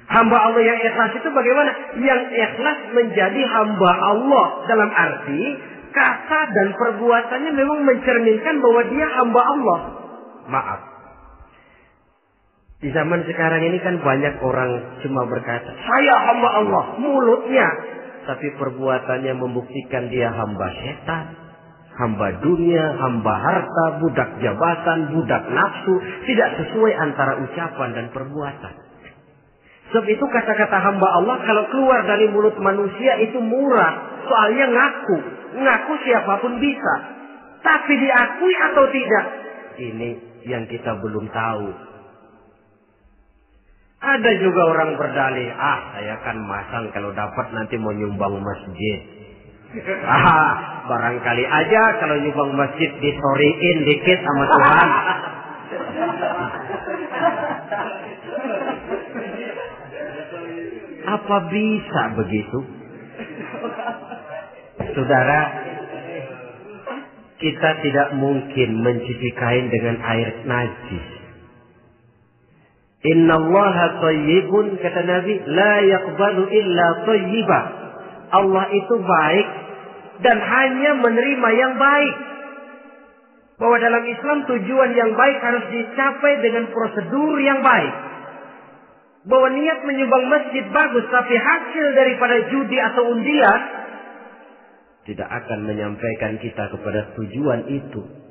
Hamba Allah yang ikhlas itu bagaimana? Yang ikhlas menjadi hamba Allah. Dalam arti kata dan perbuatannya memang mencerminkan bahwa dia hamba Allah. Maaf. Di zaman sekarang ini kan banyak orang cuma berkata, saya hamba Allah, mulutnya. Tapi perbuatannya membuktikan dia hamba setan, hamba dunia, hamba harta, budak jabatan, budak nafsu. Tidak sesuai antara ucapan dan perbuatan. Sebab itu kata-kata hamba Allah kalau keluar dari mulut manusia itu murah. Soalnya ngaku. Ngaku siapapun bisa. Tapi diakui atau tidak? Ini yang kita belum tahu. Ada juga orang berdalih, saya kan masang kalau dapat nanti mau nyumbang masjid. Barangkali aja kalau nyumbang masjid disoriin dikit sama Tuhan. Apa bisa begitu? Saudara, kita tidak mungkin mencuci kain dengan air najis. Innallaha thayyibun, kata Nabi, la yaqbalu illa thayyiba. Allah itu baik dan hanya menerima yang baik. Bahwa dalam Islam tujuan yang baik harus dicapai dengan prosedur yang baik. Bahwa niat menyumbang masjid bagus, tapi hasil daripada judi atau undian tidak akan menyampaikan kita kepada tujuan itu.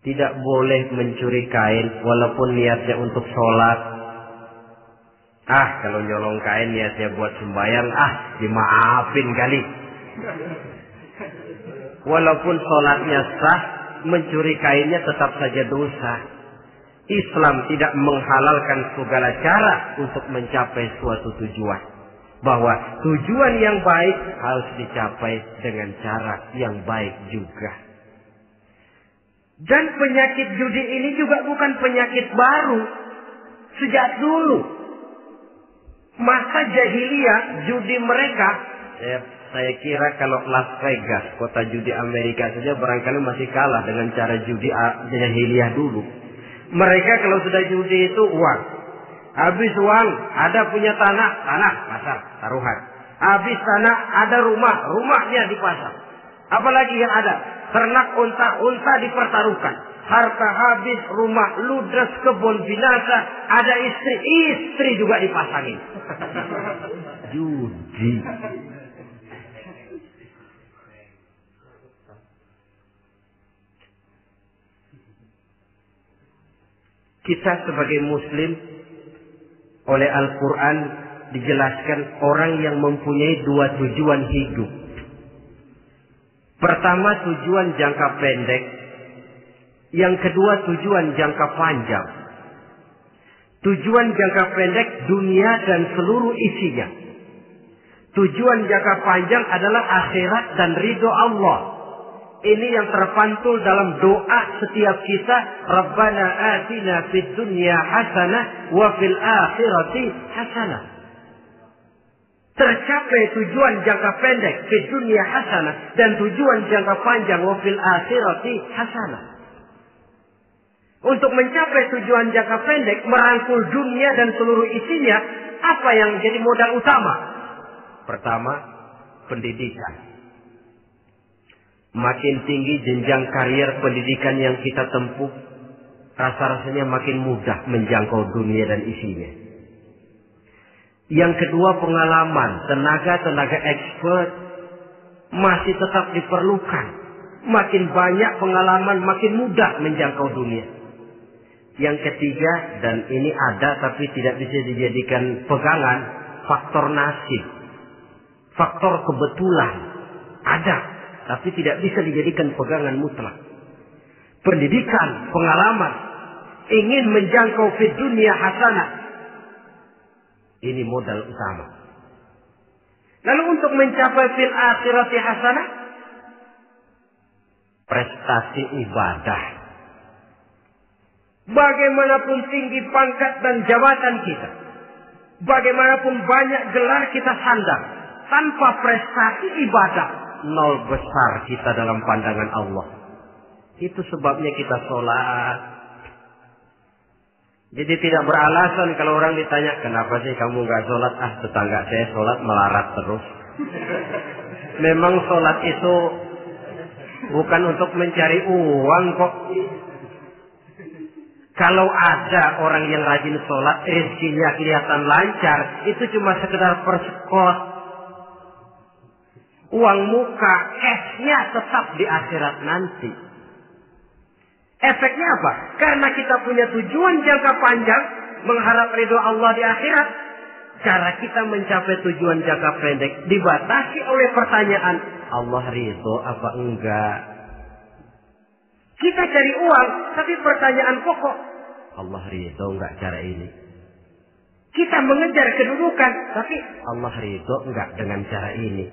Tidak boleh mencuri kain walaupun niatnya untuk sholat. Kalau nyolong kain niatnya buat sembahyang, dimaafin kali. Walaupun sholatnya sah, mencuri kainnya tetap saja dosa. Islam tidak menghalalkan segala cara untuk mencapai suatu tujuan. Bahwa tujuan yang baik harus dicapai dengan cara yang baik juga. Dan penyakit judi ini juga bukan penyakit baru. Sejak dulu. Masa jahiliyah judi mereka. Saya kira kalau Las Vegas, kota judi Amerika saja barangkali masih kalah dengan cara judi jahiliyah dulu. Mereka kalau sudah judi itu uang. Habis uang, ada punya tanah, pasar, taruhan. Habis tanah, ada rumah, rumahnya dipasang. Apalagi yang ada? Ternak unta dipertaruhkan. Harta habis, rumah ludes, kebun binasa. Ada istri juga dipasangin. Judi. Kita sebagai muslim oleh Al-Quran dijelaskan orang yang mempunyai dua tujuan hidup. Pertama tujuan jangka pendek. Yang kedua tujuan jangka panjang. Tujuan jangka pendek dunia dan seluruh isinya. Tujuan jangka panjang adalah akhirat dan ridho Allah. Ini yang terpantul dalam doa setiap kita. Rabbana atina fid dunya hasanah wa fil akhirati hasanah. Tercapai tujuan jangka pendek di dunia hasanah dan tujuan jangka panjang wa fil akhirati hasanah. Untuk mencapai tujuan jangka pendek, merangkul dunia dan seluruh isinya, apa yang jadi modal utama? Pertama, pendidikan. Makin tinggi jenjang karier pendidikan yang kita tempuh, rasa-rasanya makin mudah menjangkau dunia dan isinya. Yang kedua, pengalaman. Tenaga expert masih tetap diperlukan. Makin banyak pengalaman, makin mudah menjangkau dunia. Yang ketiga, dan ini ada tapi tidak bisa dijadikan pegangan, faktor nasib. Faktor kebetulan. Ada, tapi tidak bisa dijadikan pegangan mutlak. Pendidikan, pengalaman, ingin menjangkau fid dunia hasanah. Ini modal utama. Lalu untuk mencapai fil akhirati hasanah, prestasi ibadah. Bagaimanapun tinggi pangkat dan jabatan kita, bagaimanapun banyak gelar kita sandang, tanpa prestasi ibadah, nol besar kita dalam pandangan Allah. Itu sebabnya kita sholat. Jadi tidak beralasan kalau orang ditanya, kenapa sih kamu nggak sholat? Tetangga saya sholat melarat terus. Memang sholat itu bukan untuk mencari uang kok. Kalau ada orang yang rajin sholat, rezekinya kelihatan lancar, itu cuma sekedar persekot. Uang muka, cashnya tetap di akhirat nanti. Efeknya apa? Karena kita punya tujuan jangka panjang, mengharap ridho Allah di akhirat. Cara kita mencapai tujuan jangka pendek dibatasi oleh pertanyaan, Allah ridho apa enggak? Kita cari uang, tapi pertanyaan pokok, Allah ridho enggak cara ini? Kita mengejar kedudukan, tapi Allah ridho enggak dengan cara ini?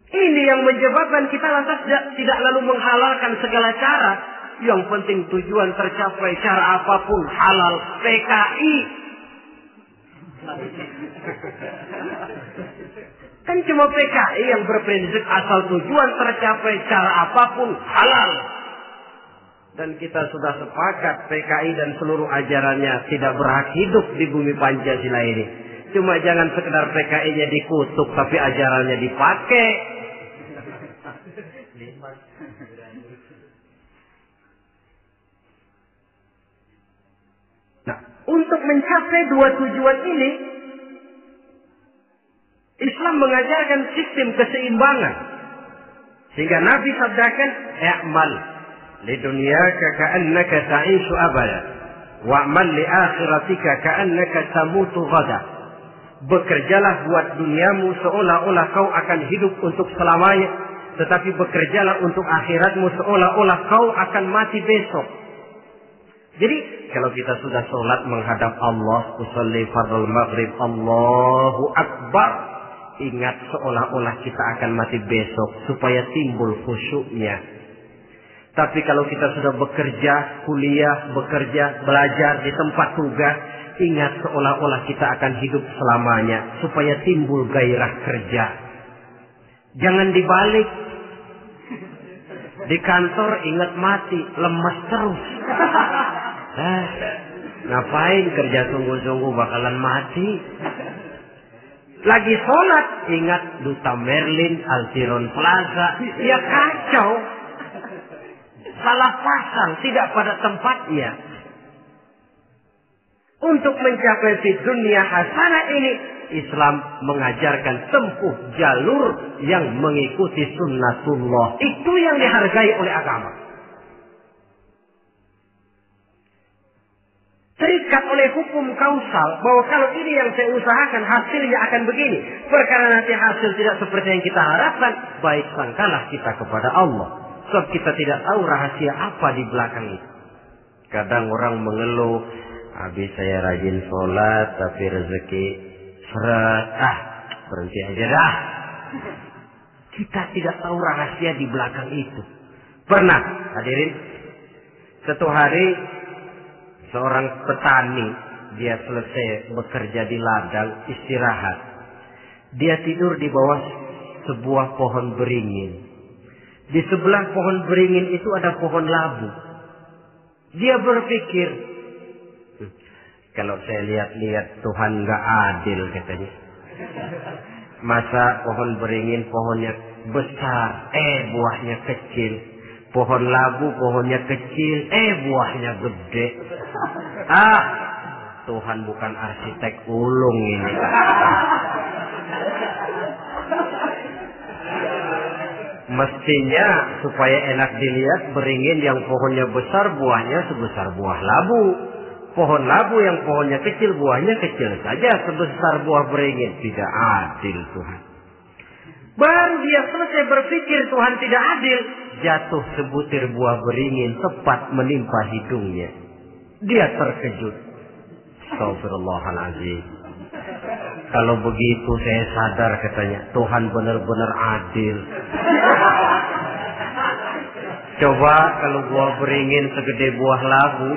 Ini yang menyebabkan kita lantas tidak lalu menghalalkan segala cara. Yang penting tujuan tercapai cara apapun halal. PKI. Kan cuma PKI yang berprinsip asal tujuan tercapai cara apapun halal. Dan kita sudah sepakat PKI dan seluruh ajarannya tidak berhak hidup di bumi Pancasila ini. Cuma jangan sekedar PKI-nya dikutuk tapi ajarannya dipakai. Nah, untuk mencapai dua tujuan ini, Islam mengajarkan sistem keseimbangan. Sehingga Nabi sabdakan, "I'mal li dunyaka ka'annaka ta'ishu abada, wa'mal li akhiratika ka'annaka tamutu ghada." Bekerjalah buat duniamu seolah-olah kau akan hidup untuk selamanya, tetapi bekerjalah untuk akhiratmu seolah-olah kau akan mati besok. Jadi kalau kita sudah sholat menghadap Allah, usolli fardhu maghrib, Allahu Akbar, ingat seolah-olah kita akan mati besok supaya timbul khusyuknya. Tapi kalau kita sudah bekerja, kuliah, bekerja, belajar di tempat tugas, ingat seolah-olah kita akan hidup selamanya supaya timbul gairah kerja. Jangan dibalik. Di kantor ingat mati, lemas terus. Ngapain kerja sungguh-sungguh bakalan mati. Lagi sholat ingat Duta Merlin, Altiron Plaza. Ya kacau. Salah pasang, tidak pada tempatnya. Untuk mencapai di dunia hasanah ini, Islam mengajarkan tempuh jalur yang mengikuti sunnatullah. Itu yang dihargai oleh agama. Terikat oleh hukum kausal bahwa kalau ini yang saya usahakan hasilnya akan begini. Perkara nanti hasil tidak seperti yang kita harapkan, baik sangkalah kita kepada Allah. Sebab kita tidak tahu rahasia apa di belakang itu. Kadang orang mengeluh, habis saya rajin sholat tapi rezeki seret, berhenti aja dah. Kita tidak tahu rahasia di belakang itu. Pernah hadirin, satu hari seorang petani, dia selesai bekerja di ladang, istirahat. Dia tidur di bawah sebuah pohon beringin. Di sebelah pohon beringin itu ada pohon labu. Dia berpikir, kalau saya lihat-lihat Tuhan nggak adil katanya. Masa pohon beringin pohonnya besar, buahnya kecil. Pohon labu pohonnya kecil, buahnya gede. Tuhan bukan arsitek ulung ini. Mestinya supaya enak dilihat beringin yang pohonnya besar buahnya sebesar buah labu. Pohon labu yang pohonnya kecil buahnya kecil saja sebesar buah beringin. Tidak adil Tuhan. Baru dia selesai berpikir Tuhan tidak adil, jatuh sebutir buah beringin tepat menimpa hidungnya. Dia terkejut. Astagfirullahaladzim. Kalau begitu saya sadar katanya, Tuhan benar-benar adil. Coba kalau buah beringin segede buah labu.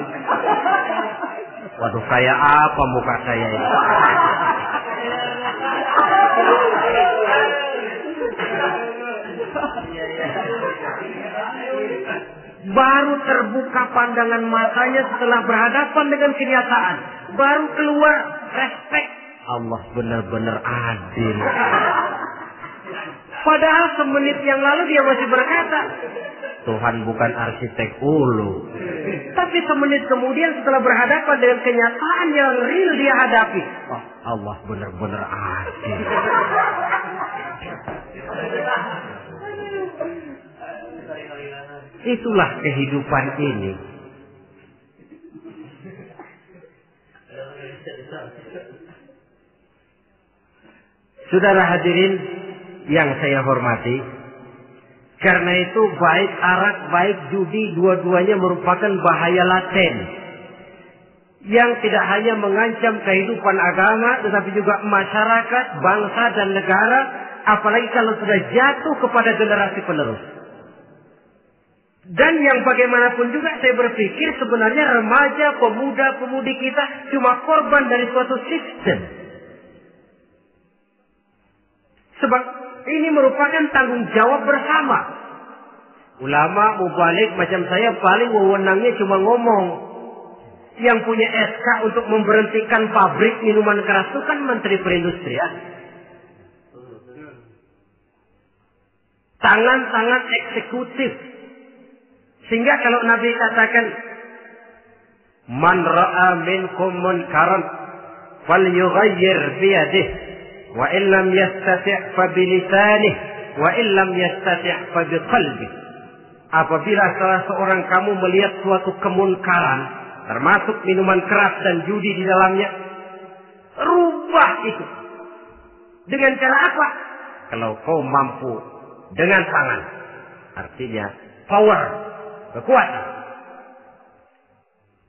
Waduh, kayak apa muka saya ini? Baru terbuka pandangan matanya setelah berhadapan dengan kenyataan. Baru keluar respek. Allah benar-benar adil. Padahal semenit yang lalu dia masih berkata, Tuhan bukan arsitek ulu. Tapi semenit kemudian setelah berhadapan dengan kenyataan yang real dia hadapi, Allah benar-benar adil. Itulah kehidupan ini. Saudara hadirin yang saya hormati, karena itu baik arak, baik judi, dua-duanya merupakan bahaya laten yang tidak hanya mengancam kehidupan agama, tetapi juga masyarakat, bangsa dan negara, apalagi kalau sudah jatuh kepada generasi penerus. Dan yang bagaimanapun juga saya berpikir sebenarnya remaja, pemuda, pemudi kita cuma korban dari suatu sistem. Sebab ini merupakan tanggung jawab bersama. Ulama, mubalik macam saya paling wewenangnya cuma ngomong. Yang punya SK untuk memberhentikan pabrik minuman keras itu kan Menteri Perindustrian. Tangan-tangan eksekutif. Sehingga kalau Nabi katakan, Man ra'a minkum munkaran falyughayyir biyadihi wa illam yastati' fa bilisanih wa illam yastati' fa biqalbihi. Apabila salah seorang kamu melihat suatu kemunkaran, termasuk minuman keras dan judi di dalamnya, rubah itu. Dengan cara apa? Kalau kau mampu dengan tangan, artinya power, kekuatan.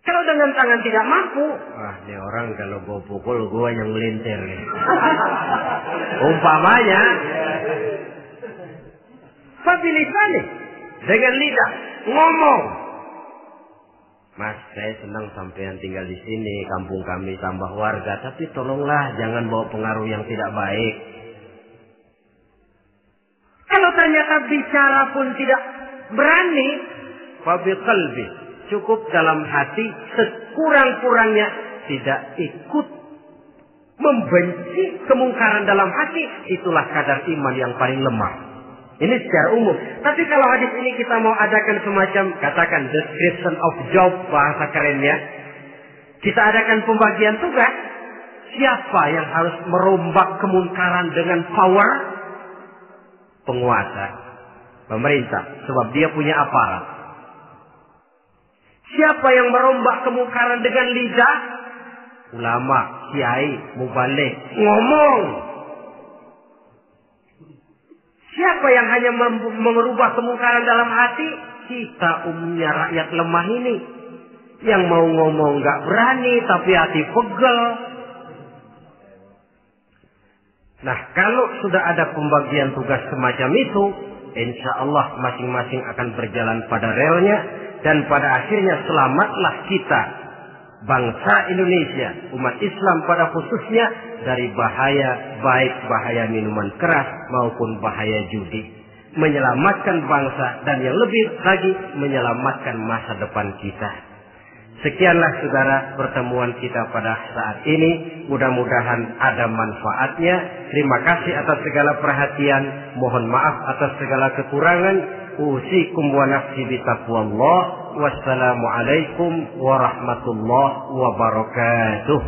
Kalau dengan tangan tidak mampu, ini orang kalau gue pukul gue yang melintir. Umpamanya, fabilisani, dengan lidah ngomong. Mas, saya senang sampean tinggal di sini, kampung kami tambah warga, tapi tolonglah jangan bawa pengaruh yang tidak baik. Kalau ternyata bicara pun tidak berani, fabiqalbi, cukup dalam hati, sekurang-kurangnya tidak ikut membenci kemungkaran dalam hati, itulah kadar iman yang paling lemah. Ini secara umum. Tapi kalau hadis ini kita mau adakan semacam, katakan description of job, bahasa kerennya, kita adakan pembagian tugas. Siapa yang harus merombak kemungkaran dengan power? Penguasa, pemerintah, sebab dia punya aparat. Siapa yang merombak kemungkaran dengan lidah? Ulama, kiai, mubalik, ngomong. Siapa yang hanya merubah kemungkaran dalam hati? Kita umumnya rakyat lemah ini. Yang mau ngomong gak berani, tapi hati pegel. Nah, kalau sudah ada pembagian tugas semacam itu, insya Allah masing-masing akan berjalan pada relnya. Dan pada akhirnya selamatlah kita, bangsa Indonesia, umat Islam pada khususnya, dari bahaya, baik bahaya minuman keras maupun bahaya judi. Menyelamatkan bangsa dan yang lebih lagi menyelamatkan masa depan kita. Sekianlah saudara pertemuan kita pada saat ini. Mudah-mudahan ada manfaatnya. Terima kasih atas segala perhatian. Mohon maaf atas segala kekurangan. Usikum wa nafsi bitaqwallah. Wassalamualaikum warahmatullahi wabarakatuh.